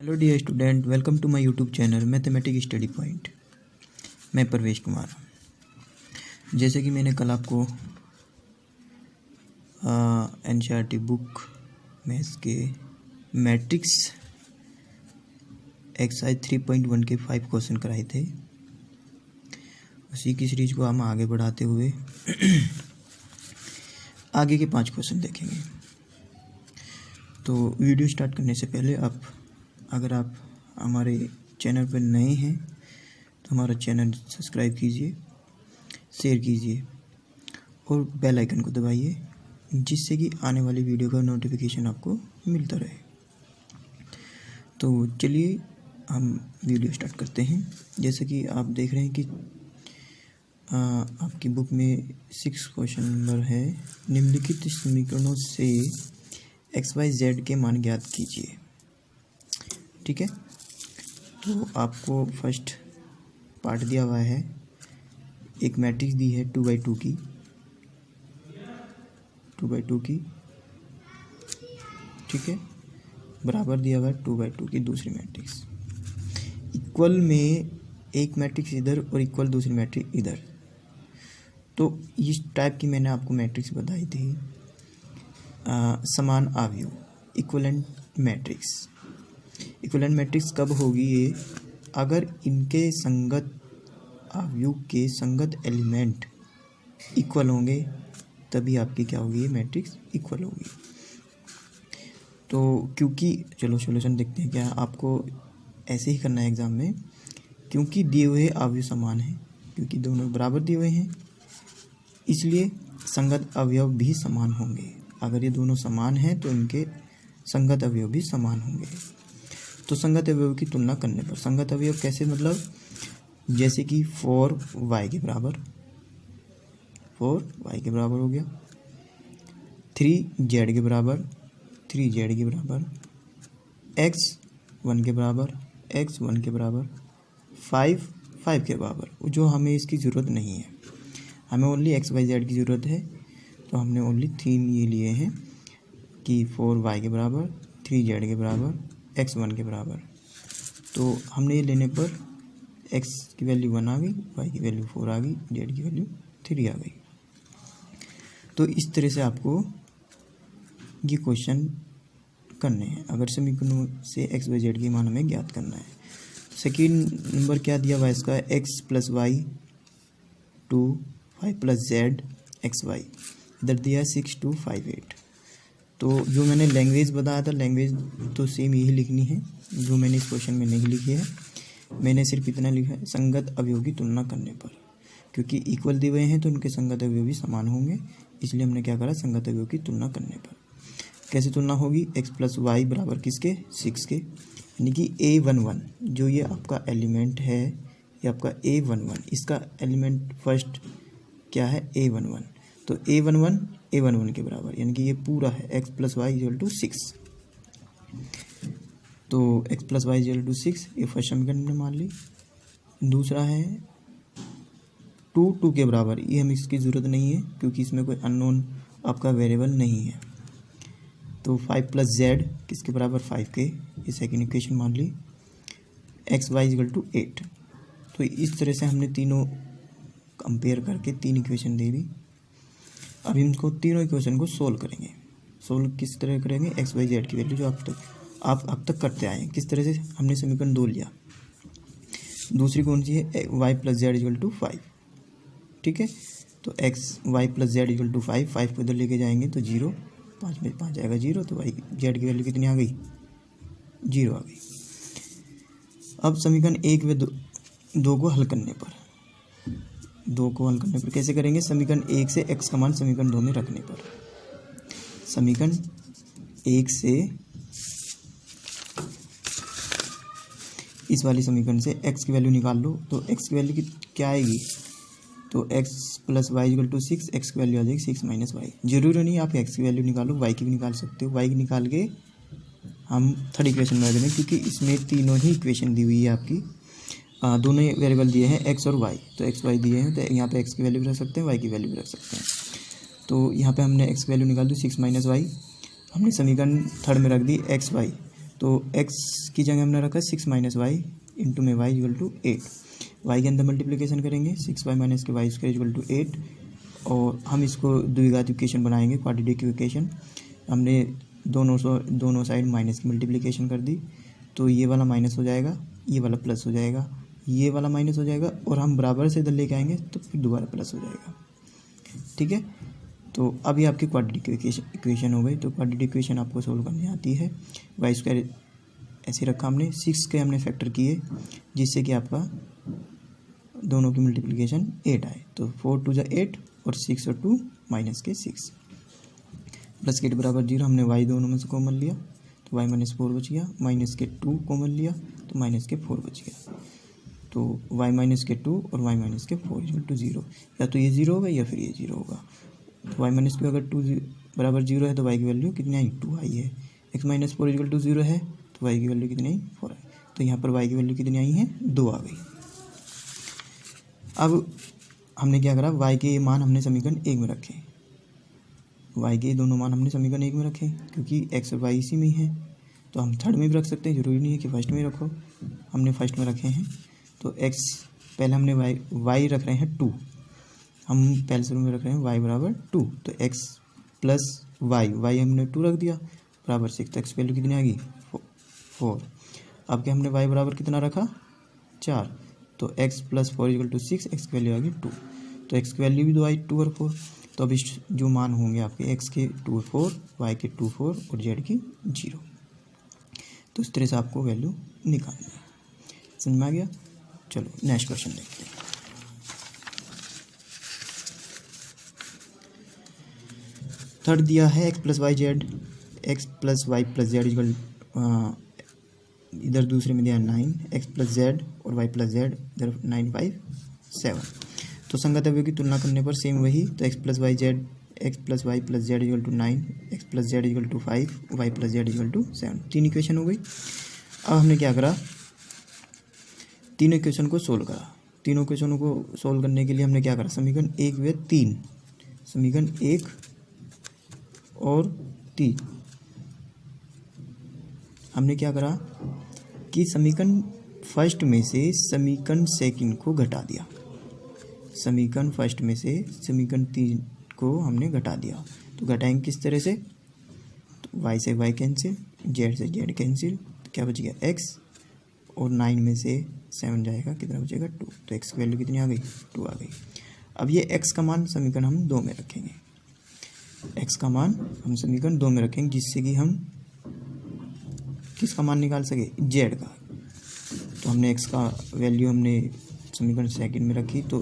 Hello dear student, welcome to my YouTube channel mathematics study point. मैं परवेश कुमार। जैसे कि मैंने कल आपको एनसीईआरटी बुक मैथ्स के मैट्रिक्स एक्सरसाइज 3.1 के 5 क्वेश्चन कराए थे, उसी की सीरीज को हम आगे बढ़ाते हुए आगे के 5 क्वेश्चन देखेंगे। तो वीडियो स्टार्ट करने से पहले अगर आप हमारे चैनल पर नए हैं तो हमारा चैनल सब्सक्राइब कीजिए, शेयर कीजिए और बेल आइकन को दबाइए, जिससे कि आने वाली वीडियो का नोटिफिकेशन आपको मिलता रहे। तो चलिए हम वीडियो स्टार्ट करते हैं। जैसे कि आप देख रहे हैं कि आपकी बुक में 6 क्वेश्चन नंबर है, निम्नलिखित समीकरणों से XYZ के मान ज्ञात कीजिए। ठीक है, तो आपको फर्स्ट पार्ट दिया हुआ है, एक मैट्रिक्स दी है 2/2 की, ठीक है, बराबर दिया हुआ है 2/2 की दूसरी मैट्रिक्स, इक्वल में एक मैट्रिक्स इधर और इक्वल दूसरी मैट्रिक्स इधर। तो इस टाइप की मैंने आपको मैट्रिक्स बताई थी, समान अवयव, इक्विवेलेंट मैट्रिक्स। इक्विवेलेंट मैट्रिक्स कब होगी ये? अगर इनके संगत अवयव के संगत एलिमेंट इक्वल होंगे तभी आपकी क्या होगी, ये मैट्रिक्स इक्वल होगी। तो क्योंकि चलो सॉल्यूशन देखते हैं क्या आपको ऐसे ही करना है एग्ज़ाम में। क्योंकि दिए हुए अवयव समान हैं, क्योंकि दोनों बराबर दिए हुए हैं, इसलिए संगत अवयव भी समान होंगे। अगर ये दोनों समान हैं तो इनके संगत अवयव भी समान होंगे। तो संगत अवयव की तुलना करने पर, संगत अवयव कैसे, मतलब जैसे कि 4y के बराबर, 4y के बराबर हो गया, 3z के बराबर, 3z के बराबर, x 1 के बराबर, x 1 के बराबर, 5 के बराबर। जो हमें इसकी ज़रूरत नहीं है, हमें ओनली XYZ की ज़रूरत है, तो हमने ओनली 3 ये लिए हैं कि 4y के बराबर, 3z के बराबर, x 1 के बराबर। तो हमने ये लेने पर x की वैल्यू 1 आ गई, y की वैल्यू 4 आ गई, z की वैल्यू 3 आ गई। तो इस तरह से आपको ये क्वेश्चन करने हैं अगर समीकरणों से XYZ की मान हमें ज्ञात करना है। सेकेंड नंबर क्या दिया हुआ है इसका, x + y 2 5 + z xy, इधर दिया है 6 2 5 8। तो जो मैंने लैंग्वेज बताया था, लैंग्वेज तो सेम यही लिखनी है जो मैंने इस क्वेश्चन में नहीं लिखी है। मैंने सिर्फ इतना लिखा है, संगत अवयव की तुलना करने पर, क्योंकि इक्वल दिए हुए हैं तो उनके संगत अवयव भी समान होंगे, इसलिए हमने क्या करा, संगत अवयव की तुलना करने पर। कैसे तुलना होगी, x + y बराबर किसके, 6 के, यानी कि A11 जो ये आपका एलिमेंट है, ये आपका A11, इसका एलिमेंट फर्स्ट क्या है, A11। तो A11 के बराबर, यानी कि ये पूरा है x + y = 6। तो x + y = 6, ये फर्स्ट समीकरण हमने मान ली। दूसरा है 2 के बराबर, ये हमें इसकी ज़रूरत नहीं है क्योंकि इसमें कोई अननोन आपका वेरिएबल नहीं है। तो 5 + z किसके बराबर, 5 के, ये सेकेंड इक्वेशन मान ली। x y = 8। तो इस तरह से हमने तीनों कंपेयर करके 3 इक्वेशन दे दी। अब इनको तीनों इक्वेशन को सोल्व करेंगे। सोल्व किस तरह करेंगे, XYZ की वैल्यू जो आप अब तक करते आए हैं। किस तरह से, हमने समीकरण 2 लिया, दूसरी कौन सी है, y + z = 5, ठीक है। तो y + z = 5, 5 को इधर लेके जाएंगे तो 0, 5 में 5 आएगा 0, तो y z की वैल्यू कितनी आ गई, 0 आ गई। अब समीकरण 1 व 2 को हल करने पर, 2 को हल करने पर कैसे करेंगे, समीकरण 1 से x का मान समीकरण 2 में रखने पर। समीकरण 1 से इस वाली समीकरण से x की वैल्यू निकाल लो, तो x की वैल्यू क्या आएगी, तो x + y = 6, x की वैल्यू आ जाएगी 6 - y। जरूरी नहीं आप x की वैल्यू निकालो, y की भी निकाल सकते हो। y की निकाल के हम थर्ड इक्वेशन में रख दें, क्योंकि इसमें तीनों ही इक्वेशन दी हुई है आपकी, दोनों ही वेरिएबल दिए हैं x और y। तो x y दिए हैं, तो यहाँ पे x की वैल्यू भी रख सकते हैं, y की वैल्यू भी रख सकते हैं। तो यहाँ पे हमने x की वैल्यू निकाल दी 6 - y, हमने समीकरण थर्ड में रख दी x y, तो x की जगह हमने रखा 6 माइनस वाई इंटू में y इक्वल टू 8। y के अंदर मल्टीप्लिकेशन करेंगे 6y माइनस के वाई स्क्वायर इक्वल टू 8, और हम इसको द्विघात इक्वेशन बनाएंगे, क्वाड्रेटिक इक्वेशन। हमने दोनों साइड माइनस की मल्टीप्लिकेशन कर दी, तो ये वाला माइनस हो जाएगा, ये वाला प्लस हो जाएगा, ये वाला माइनस हो जाएगा, और हम बराबर से इधर लेके आएंगे तो फिर दोबारा प्लस हो जाएगा। ठीक है, तो अब ये आपकी क्वाड्रेटिक इक्वेशन हो गई। तो क्वाड्रेटिक इक्वेशन आपको सोल्व करनी आती है। वाई स्क्वायर ऐसे रखा हमने, 6 के हमने फैक्टर किए, जिससे कि आपका दोनों की मल्टीप्लिकेशन 8 आए। तो 4 2 8 और 6 और 2 माइनस के 6 प्लस के 8 बराबर 0। हमने वाई दोनों में से कॉमन लिया तो वाई माइनस 4 बच गया, माइनस के 2 कॉमन लिया तो माइनस के 4 बच गया। तो y माइनस के 2 और y माइनस के 4 इक्वल टू 0, या तो ये 0 होगा या फिर ये 0 होगा। तो y माइनस के अगर 2 बराबर 0 है तो y की वैल्यू कितनी आई, 2 आई है। x माइनस 4 इक्वल टू 0 है तो y की वैल्यू कितनी आई, 4 आई। तो यहाँ पर y की वैल्यू कितनी आई है, 2 आ गई। अब हमने क्या करा, y के मान हमने समीकरण 1 में रखे, y के दोनों मान हमने समीकरण 1 में रखे, क्योंकि x और y इसी में ही है। तो हम थर्ड में भी रख सकते हैं, ज़रूरी नहीं है कि फर्स्ट में रखो। हमने फर्स्ट में रखे हैं, तो x पहले हमने y रख रहे हैं 2, हम पहले शुरू में रख रहे हैं y बराबर 2, तो x प्लस y हमने 2 रख दिया बराबर 6, तो x वैल्यू कितनी आ गई, 4। अब क्या हमने y बराबर कितना रखा, 4, तो x plus 4 equal to 6, x की वैल्यू आ गई 2। तो x की वैल्यू भी 2 आई, 2 और 4। तो अब इस जो मान होंगे आपके x के 2 4, y के 2 4 और z की 0। तो इस तरह से आपको वैल्यू निकालनी है। समझ में आ गया। चलो नेक्स्ट क्वेश्चन देखते हैं। थर्ड दिया है x plus y z, x plus y plus z equal, इधर दूसरे में दिया 9, एक्स प्लस जेड और वाई प्लस जेड, इधर 9 5 7। तो संगत अवयवों की तुलना करने पर सेम वही, तो x plus y z, x plus y plus z equal to 9, x plus z equal to 5, y plus z equal to 7। 3 equation हो गई। अब हमने क्या करा, तीनों इक्वेशन को सोल्व करा। तीनों इक्वेशनों को सोल्व करने के लिए हमने क्या करा, समीकरण 1 व 3, समीकरण 1 और 3 हमने क्या करा कि समीकरण फर्स्ट में से समीकरण सेकंड को घटा दिया, समीकरण फर्स्ट में से समीकरण 3 को हमने घटा दिया। तो घटाएंगे किस तरह से, तो y से y कैंसिल, z से z कैंसिल, तो क्या बच गया x, और 9 में से 7 जाएगा, कितना बचेगा 2। तो x की वैल्यू कितनी आ गई, 2 आ गई। अब ये x का मान समीकरण हम 2 में रखेंगे, x का मान हम समीकरण 2 में रखेंगे, जिससे कि हम किसका मान निकाल सके, z का। तो हमने x का वैल्यू हमने समीकरण सेकंड में रखी, तो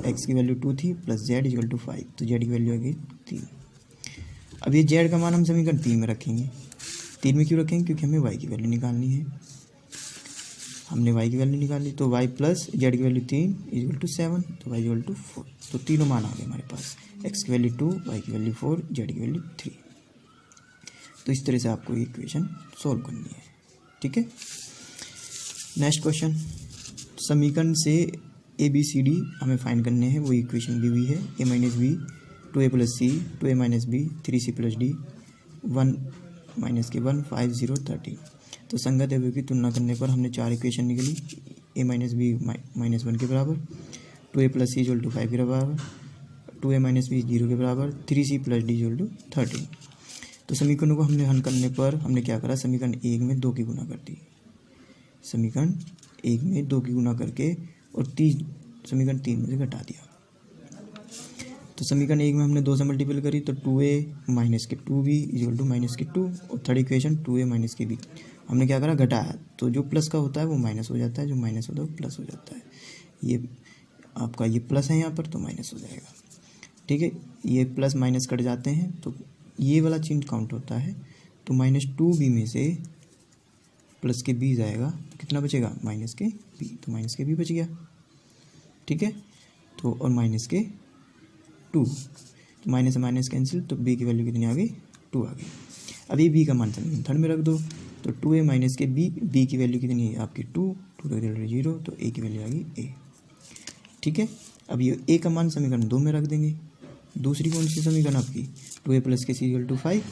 x की वैल्यू 2 थी प्लस z इक्वल टू 5, तो z की वैल्यू आ गई 3। अब ये z का मान हम समीकरण 3 में रखेंगे। 3 में क्यों रखेंगे, क्योंकि हमें y की वैल्यू निकालनी है। हमने y की वैल्यू निकाली, तो y प्लस z की वैल्यू 3 इक्वल टू 7, तो y इक्वल टू 4। तो तीनों मान आ गए हमारे पास, x की वैल्यू 2, y की वैल्यू 4, z की वैल्यू 3। तो इस तरह से आपको ये इक्वेशन सोल्व करनी है। ठीक है, नेक्स्ट क्वेश्चन, समीकरण से ए बी सी डी हमें फाइंड करने हैं, वो इक्वेशन दी हुई है, a minus b, 2a plus c, 2a minus b, 3c plus d, 1 minus के 1, 5 0 13। तो संगत अवयवों की तुलना करने पर हमने 4 इक्वेशन निकली, a माइनस बी माइनस 1 के बराबर, 2a plus C equal to 5 के बराबर, 2a माइनस बी 0 के बराबर, 3c plus D equal to 13। तो समीकरणों को हमने हल करने पर हमने क्या करा, समीकरण 1 में 2 की गुना कर दी, समीकरण 1 में 2 की गुना करके और समीकरण 3 में से घटा दिया। तो समीकरण 1 में हमने 2 से मल्टीपल करी, तो 2a माइनस के 2b इक्वल टू माइनस के 2, और थर्ड इक्वेशन 2a माइनस के b हमने क्या करा, घटाया। तो जो प्लस का होता है वो माइनस हो जाता है, जो माइनस होता है वो प्लस हो जाता है। ये आपका ये प्लस है यहाँ पर, तो माइनस हो जाएगा। ठीक है, ये प्लस माइनस कट जाते हैं, तो ये वाला चिन्ह काउंट होता है। तो माइनस 2b में से प्लस के b जाएगा, तो कितना बचेगा, माइनस के b, तो माइनस के b बच गया। ठीक है, तो और माइनस के 2, तो माइनस से माइनस कैंसिल, तो b की वैल्यू कितनी आ गई, 2 आ गई। अब ये b का मान समीकरण थर्ड में रख दो, तो 2a माइनस के b की वैल्यू कितनी है आपकी 2 का वैल्यू 0, तो a की वैल्यू आ गई a। ठीक है, अब ये a का मान समीकरण 2 में रख देंगे। दूसरी कौन सी समीकरण आपकी, 2a प्लस के c इक्वल टू 5,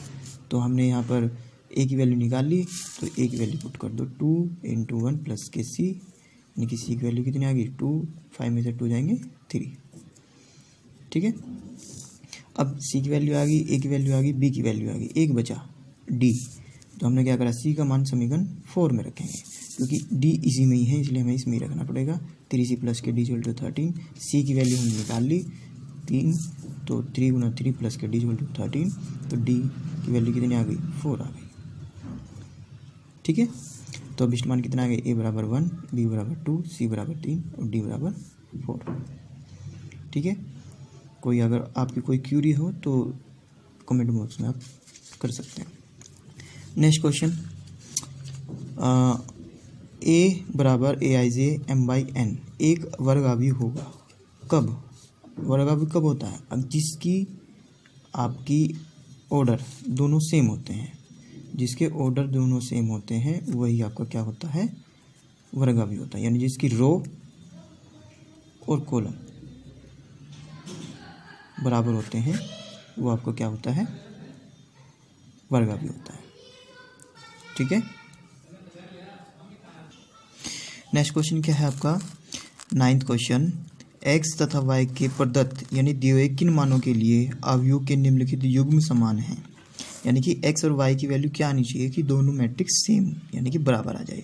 तो हमने यहाँ पर ए की वैल्यू निकाल ली, तो ए की वैल्यू पुट कर दो 2 इंटू 1 प्लस के सी, यानी कि सी की वैल्यू कितनी आ गई 2, 5 में से 2 जाएंगे 3। ठीक है, अब सी की वैल्यू आ गई, ए की वैल्यू आ गई, बी की वैल्यू आ गई, एक बचा डी। तो हमने क्या करा, सी का मान समीकरण 4 में रखेंगे, क्योंकि डी इसी में ही है इसलिए हमें इसमें ही रखना पड़ेगा। 3c प्लस के डी इक्वल टू 13, सी की वैल्यू हमने निकाल ली 3, तो 3 गुना 3 प्लस के डी इक्वल टू 13, तो डी की वैल्यू कितनी आ गई 4 आ गई। ठीक है, तो अब मान कितना आ गया, ए बराबर 1, बी बराबर 2, सी बराबर 3 और डी बराबर 4। ठीक है, कोई अगर आपकी कोई क्यूरी हो तो कमेंट बॉक्स में आप कर सकते हैं। नेक्स्ट क्वेश्चन, ए बराबर ए आई जे एम बाई एन एक वर्गावी होगा कब? वर्गावी कब होता है? अब जिसकी आपकी ऑर्डर दोनों सेम होते हैं, जिसके ऑर्डर दोनों सेम होते हैं वही आपका क्या होता है, वर्गावी होता है। यानी जिसकी रो और कॉलम बराबर होते हैं वो आपको क्या होता है, वर्गावी होता है। ठीक है, नेक्स्ट क्वेश्चन क्या है आपका 9th क्वेश्चन, एक्स तथा वाई के प्रदत्त यानी दिए हुए किन मानों के लिए अवयव के निम्नलिखित युग्म समान हैं। यानी कि एक्स और वाई की वैल्यू क्या आनी चाहिए कि दोनों मैट्रिक्स सेम यानी कि बराबर आ जाए।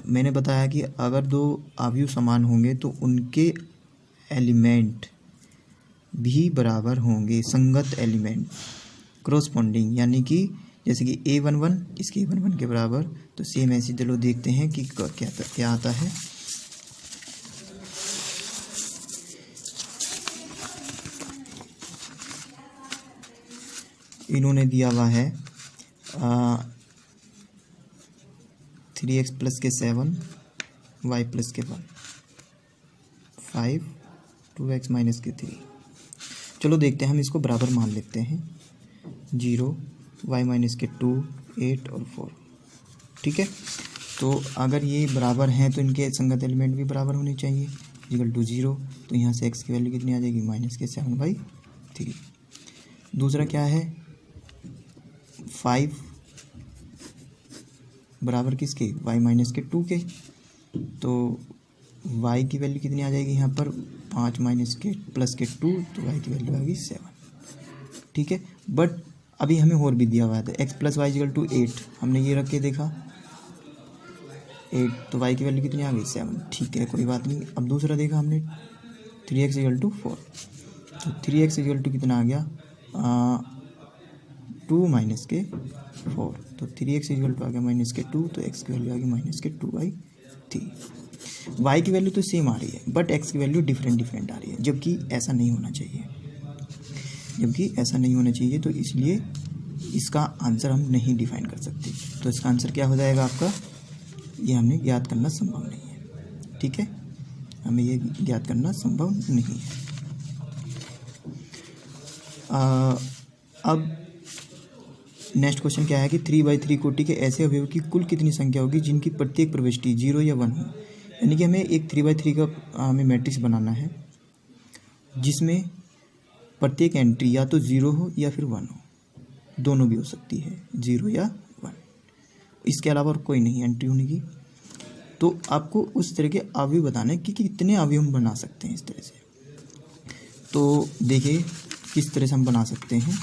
मैंने बताया कि अगर दो अवयव समान होंगे तो उनके एलिमेंट भी बराबर होंगे, संगत एलिमेंट क्रॉसपॉन्डिंग, यानी कि जैसे कि a11 इसके a11 के बराबर, तो सेम ऐसे चलो देखते हैं कि क्या आता है। इन्होंने दिया हुआ है 3x प्लस के 7, y प्लस के 1, 5, 2x माइनस के 3। चलो देखते हैं, हम इसको बराबर मान लेते हैं, 0, y माइनस के 2, 8 और 4। ठीक है, तो अगर ये बराबर हैं तो इनके संगत एलिमेंट भी बराबर होने चाहिए, इक्वल टू 0। तो यहाँ से x की वैल्यू कितनी आ जाएगी, माइनस के 7/3। दूसरा क्या है, 5 बराबर किसके, y माइनस के 2 के, तो y की वैल्यू कितनी आ जाएगी यहाँ पर 5 माइनस के प्लस के 2, तो y की वैल्यू आ गई 7। ठीक है, बट अभी हमें और भी दिया हुआ था x plus y equal to 8, हमने ये रख के देखा 8, तो y की वैल्यू कितनी आ गई 7। ठीक है, कोई बात नहीं। अब दूसरा देखा हमने 3x इक्वल टू 4, तो 3x इक्वल टू कितना आ गया 2 माइनस के 4, तो 3x इक्वल टू आ गया माइनस के 2, तो x की वैल्यू आ गई माइनस के 2/3। y की वैल्यू तो सेम आ रही है बट x की वैल्यू डिफरेंट आ रही है, जबकि ऐसा नहीं होना चाहिए, तो इसलिए इसका आंसर हम नहीं डिफाइन कर सकते। तो इसका आंसर क्या हो जाएगा आपका, ये हमें ज्ञात करना संभव नहीं है। ठीक है, हमें ये ज्ञात करना संभव नहीं है। अब नेक्स्ट क्वेश्चन क्या है कि 3/3 कोटि के ऐसे अवयव की कुल कितनी संख्या होगी जिनकी प्रत्येक प्रविष्टि 0 या 1 हो। यानी कि हमें एक 3/3 का हमें मैट्रिक्स बनाना है जिसमें प्रत्येक एंट्री या तो 0 हो या फिर 1 हो, दोनों भी हो सकती है, 0 या 1, इसके अलावा और कोई नहीं एंट्री होने की। तो आपको उस तरह के अवयव बताना है कि कितने अवयव हम बना सकते हैं इस तरह से। तो देखिए किस तरह से हम बना सकते हैं।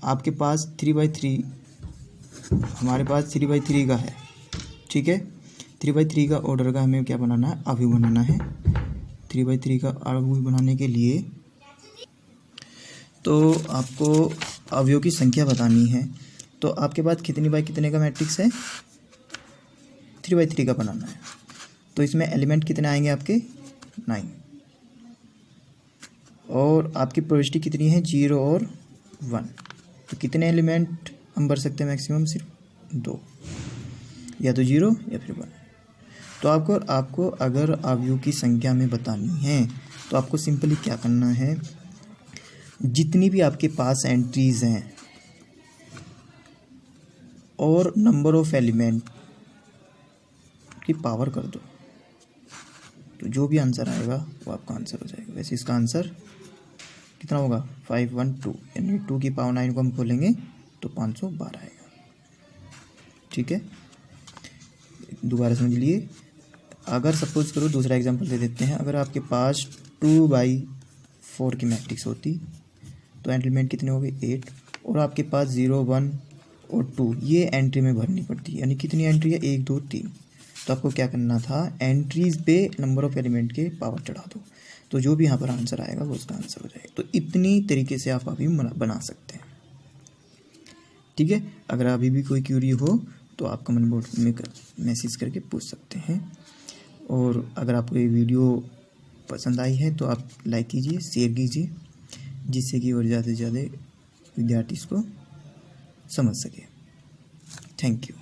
आपके पास 3/3, हमारे पास 3/3 का है। ठीक है, 3/3 का ऑर्डर का हमें क्या बनाना है, अवयव बनाना है। 3/3 का अवयव बनाने के लिए तो आपको अवयव की संख्या बतानी है। तो आपके पास कितनी बाई कितने का मैट्रिक्स है, 3/3 का बनाना है। तो इसमें एलिमेंट कितने आएंगे आपके 9, और आपकी प्रविष्टि कितनी है 0 और 1। तो कितने एलिमेंट हम भर सकते हैं, मैक्सिमम सिर्फ 2, या तो 0 या फिर 1। तो आपको अगर अवयव की संख्या में बतानी है तो आपको सिंपली क्या करना है, जितनी भी आपके पास एंट्रीज हैं और नंबर ऑफ एलिमेंट की पावर कर दो, तो जो भी आंसर आएगा वो आपका आंसर हो जाएगा। वैसे इसका आंसर कितना होगा 512, यानी 2 की पावर 9 को हम खोलेंगे तो 512 आएगा। ठीक है, दोबारा समझ लिए। अगर सपोज करो दूसरा एग्जांपल दे देते हैं, अगर आपके पास 2/4 की मैट्रिक्स होती तो एलिमेंट कितने हो गए 8, और आपके पास 0 1 और 2 ये एंट्री में भरनी पड़ती है, यानी कितनी एंट्री है 1 2 3। तो आपको क्या करना था, एंट्रीज पे नंबर ऑफ एलिमेंट के पावर चढ़ा दो, तो जो भी यहाँ पर आंसर आएगा वो उसका आंसर हो जाएगा। तो इतनी तरीके से आप अभी बना सकते हैं। ठीक है, अगर अभी भी कोई क्यूरी हो तो आप कमेंट बोर्ड में मैसेज करके पूछ सकते हैं। और अगर आपको ये वीडियो पसंद आई है तो आप लाइक कीजिए, शेयर कीजिए, जिससे कि और ज़्यादा से ज़्यादा विद्यार्थी इसको समझ सके। Thank you.